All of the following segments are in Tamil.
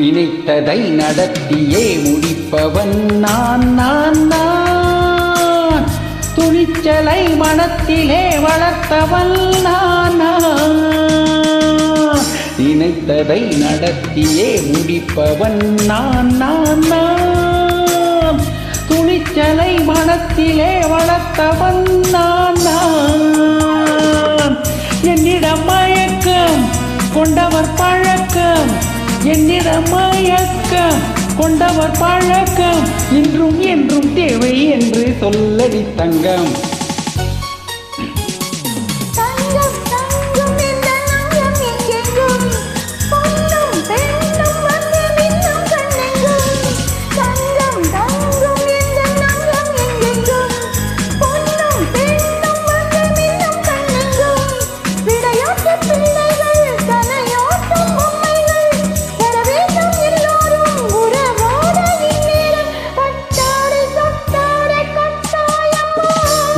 நினைத்ததை நடத்தியே முடிப்பவன் நான். துணிச்சலை மனத்திலே வளர்த்தவன் நான். நினைத்ததை நடத்தியே முடிப்பவன் நான். துணிச்சலை மனத்திலே வளர்த்தவன் நான். என்னிடம் மயக்கம் கொண்டவர் பழக்கம், என்னிடம் மயக்கம் கொண்டவர் பழக்கம், இன்றும் என்றும் தேவை என்று சொல்லடி தங்கம்.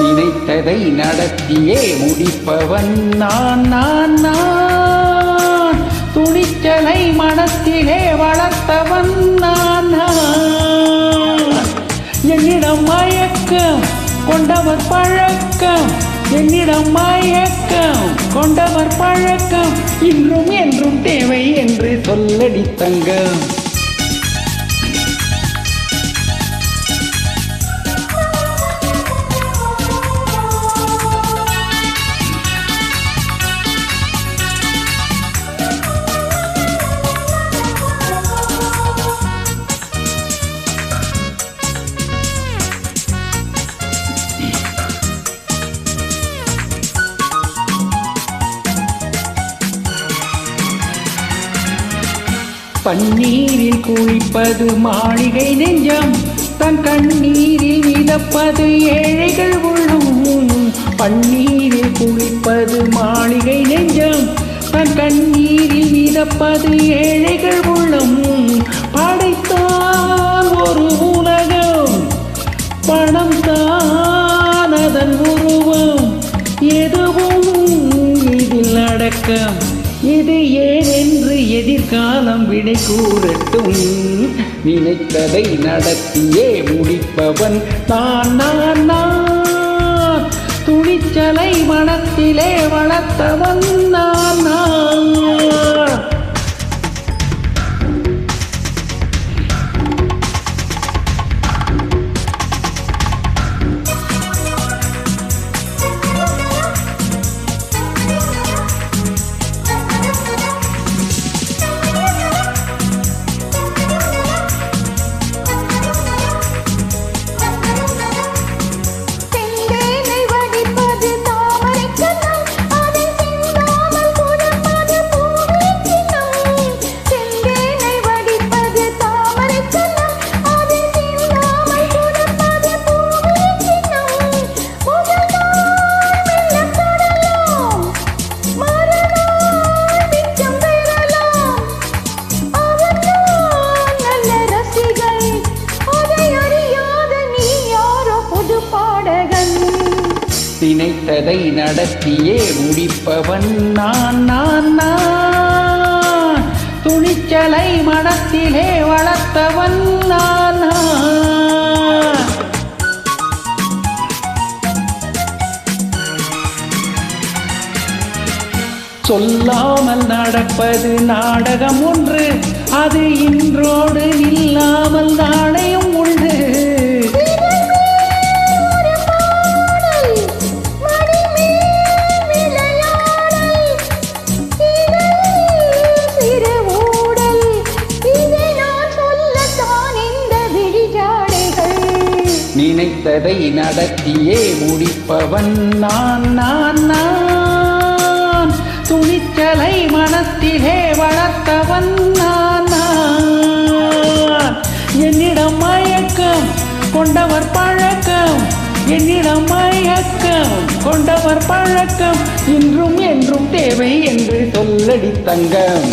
நினைத்ததை நடத்தியே முடிப்பவன் நான். துணிச்சலை மனத்திலே வளர்த்தவன் நான். என்னிடம் மயக்கம் கொண்டவர் பழக்கம், என்னிடம் மயக்கம் கொண்டவர் பழக்கம், இன்றும் என்றும் தேவை என்று சொல்லடி தங்கம். பன்னீரில் குளிப்பது மாளிகை நெஞ்சம், தன் கண்ணீரில் மிதப்பது ஏழைகள் உள்ளம். பன்னீரில் குளிப்பது மாளிகை நெஞ்சம், தன் கண்ணீரில் மிதப்பது ஏழைகள் உள்ளம். படைத்தான் ஒரு உலகம், பணம் தான் அதன் உருவம், எதுவும் இதில் அடக்கம். இது ஏன் என்று எதிர்காலம் விடை கூறட்டும். நினைத்ததை நடத்தியே முடிப்பவன் நான். துணிச்சலை மனத்திலே வளர்த்தவன் நான். நினைத்ததை நடத்தியே முடிப்பவன் நான். துணிச்சலை மனத்திலே வளர்த்தவன் நான். சொல்லாமல் நடப்பது நாடகம் ஒன்று, அது இன்றோடு இல்லாமல் நாளையும் உண்டு. நினைத்ததை நடத்தியே முடிப்பவன் நான். துணிச்சலை மனத்திலே வளர்த்தவன் நான். என்னிடம் மயக்கம் கொண்டவர் பழக்கம், என்னிடம் மயக்கம் கொண்டவர் பழக்கம், இன்றும் என்றும் தேவை என்று சொல்லடி தங்கம்.